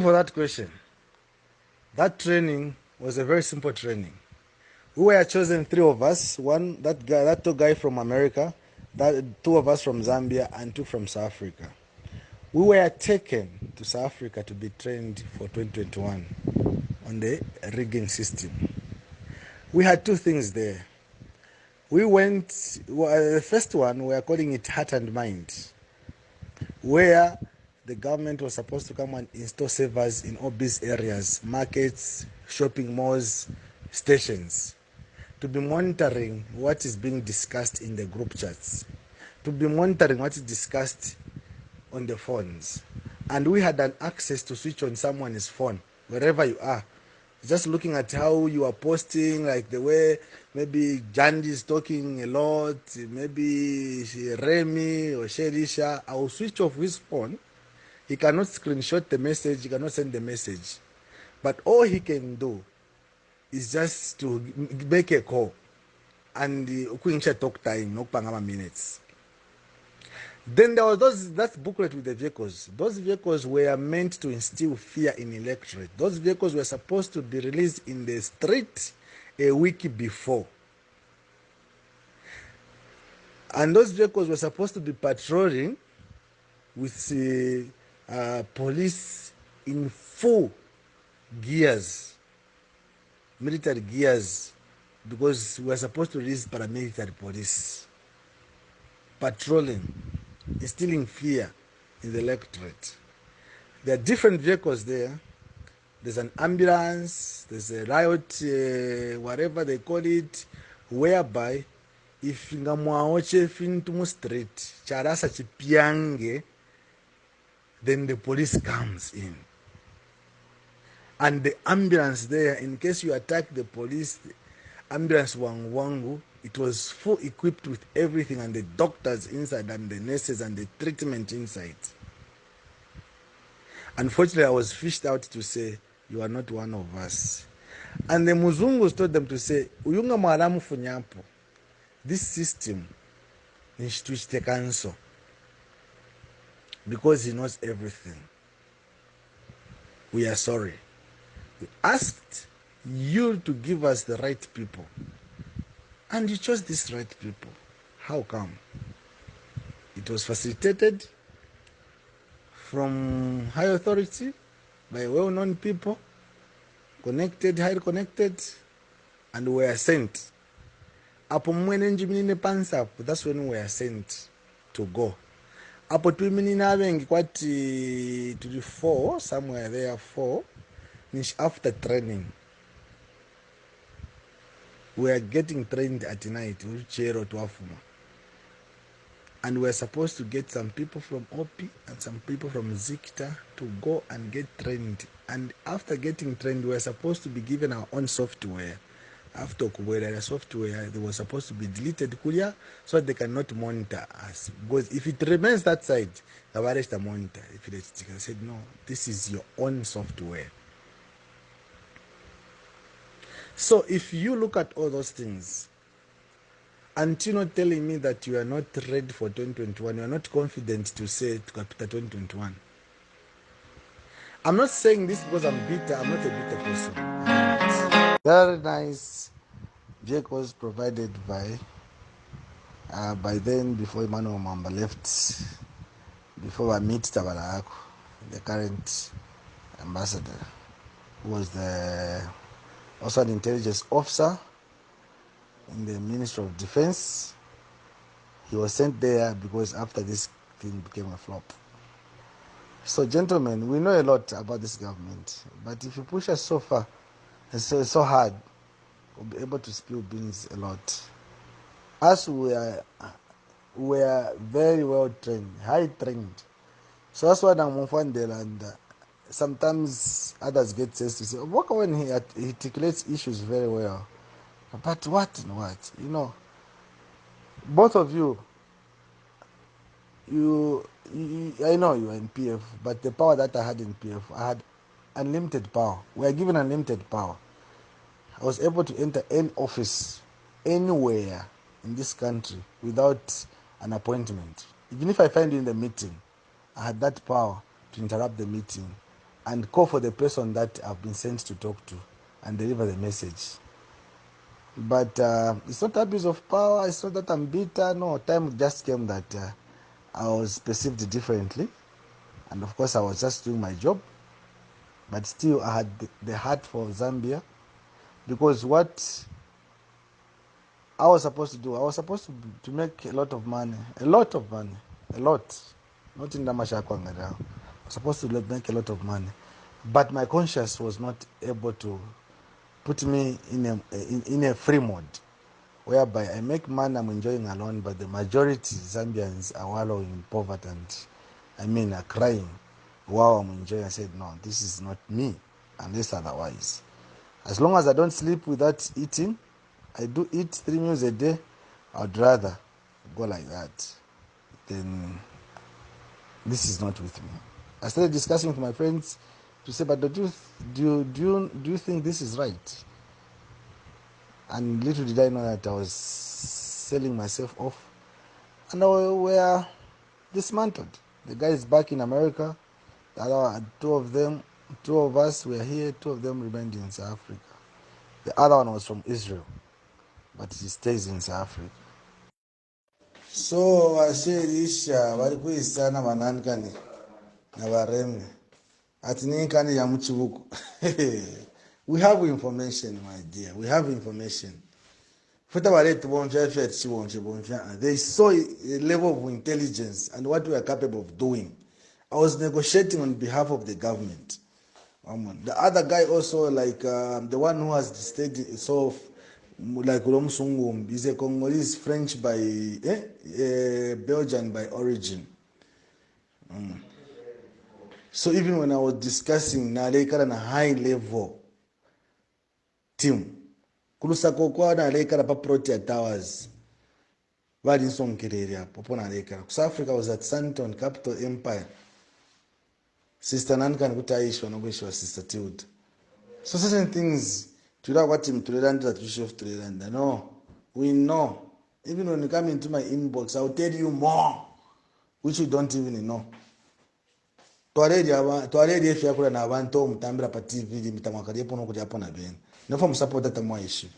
for that question. That training was a very simple training. We were chosen, three of us. One, that two guy from America, that two of us from Zambia, and two from South Africa. We were taken to South Africa to be trained for 2021 on the rigging system. We had two things there. We went, the first one, we are calling it Heart and Mind, where the government was supposed to come and install servers in all these areas, markets, shopping malls, stations, to be monitoring what is being discussed in the group chats, to be monitoring what is discussed on the phones. And we had an access to switch on someone's phone, wherever you are. Just looking at how you are posting, like the way maybe Jandy is talking a lot, maybe Remy or Sherisha, I will switch off his phone. He cannot screenshot the message, he cannot send the message. But all he can do is just to make a call and talk time, no minutes. Then there was that booklet with the vehicles. Those vehicles were meant to instill fear in electorate. Those vehicles were supposed to be released in the street a week before. And those vehicles were supposed to be patrolling with police in full gears, military gears, because we were supposed to release paramilitary police patrolling, instilling fear in the electorate. There are different vehicles there. There's an ambulance, there's a riot, whatever they call it, whereby if ngamwaoche fintumu street, charasa chipiange, then the police comes in. And the ambulance there, in case you attack the police, the ambulance wangu, it was full equipped with everything, and the doctors inside and the nurses and the treatment inside. Unfortunately, I was fished out to say, you are not one of us. And the Muzungus told them to say, Uyunga mwaramu funyapo. This system needs to cancel because he knows everything. We are sorry. We asked you to give us the right people. And you chose these right people. How come? It was facilitated from high authority by well-known people, connected, highly connected, and were sent. That's when we were sent to go. Apo tuimininavengi kwati to the 4, somewhere there 4, after training. We are getting trained at night, and we're supposed to get some people from OPI and some people from Zikta to go and get trained. And after getting trained, we're supposed to be given our own software. After the software, they were supposed to be deleted so they cannot monitor us. Because if it remains that side, the virus the monitor. If they said, no, this is your own software. So if you look at all those things, and you're not telling me that you are not ready for 2021, you are not confident to say to Capita 2021. I'm not saying this because I'm bitter. I'm not a bitter person. Very nice vehicles provided by then, before Emmanuel Mamba left, before I meet Tabaraku, the current ambassador, who was also an intelligence officer in the Ministry of Defense. He was sent there because after this thing became a flop. So, gentlemen, we know a lot about this government, but if you push us so far and so hard, we'll be able to spill beans a lot. Us, we are very well trained, high trained. So that's why I'm Mufandela, and sometimes others get says to say, Walker, when he articulates issues very well. But what? You know, both of you, I know you are in PF, but the power that I had in PF, I had unlimited power. We are given unlimited power. I was able to enter any office anywhere in this country without an appointment. Even if I find you in the meeting, I had that power to interrupt the meeting and call for the person that I've been sent to talk to and deliver the message. But it's not abuse of power. It's not that I'm bitter. No, time just came that I was perceived differently. And of course, I was just doing my job. But still, I had the heart for Zambia. Because what I was supposed to do, I was supposed to make a lot of money. A lot of money. A lot. Not in Damashakwanga. I was supposed to make a lot of money. But my conscience was not able to put me in a free mode, whereby I make money, I'm enjoying alone, but the majority Zambians are wallowing in poverty and are crying while I'm enjoying. I said, no, this is not me, unless otherwise. As long as I don't sleep without eating, I do eat 3 meals a day, I'd rather go like that. Then this is not with me. I started discussing with my friends to say, but do you think this is right? And little did I know that I was selling myself off. And we were dismantled. The guy is back in America. The other two of us were here. 2 of them remained in South Africa. The other one was from Israel, but he stays in South Africa. So vasherisha vari kuisana vanhanikani navaremi hatinikani yamuchivuko. We have information, my dear. We have information. They saw a level of intelligence and what we are capable of doing. I was negotiating on behalf of the government. The other guy also, like the one who has stayed so like Ulomsungum, is a Congolese French by Belgian by origin. So even when I was discussing Naleka na high level team, kulusako kwa Naleka pa Protea Towers, vari nsonkereri apo pona Naleka. South Africa was at Sandton Capital Empire. Sister Nankan kutaishwa nokuishwa Sister Tilda. So certain things, to that what team to that we should to Landa. No, we know. Even when you come into my inbox, I'll tell you more, which you don't even know. Tuaredi if you are na abantu mtambira pa TV mitamwakalia pono kuja hapo na bene. Nafo msupport hata mwa issue.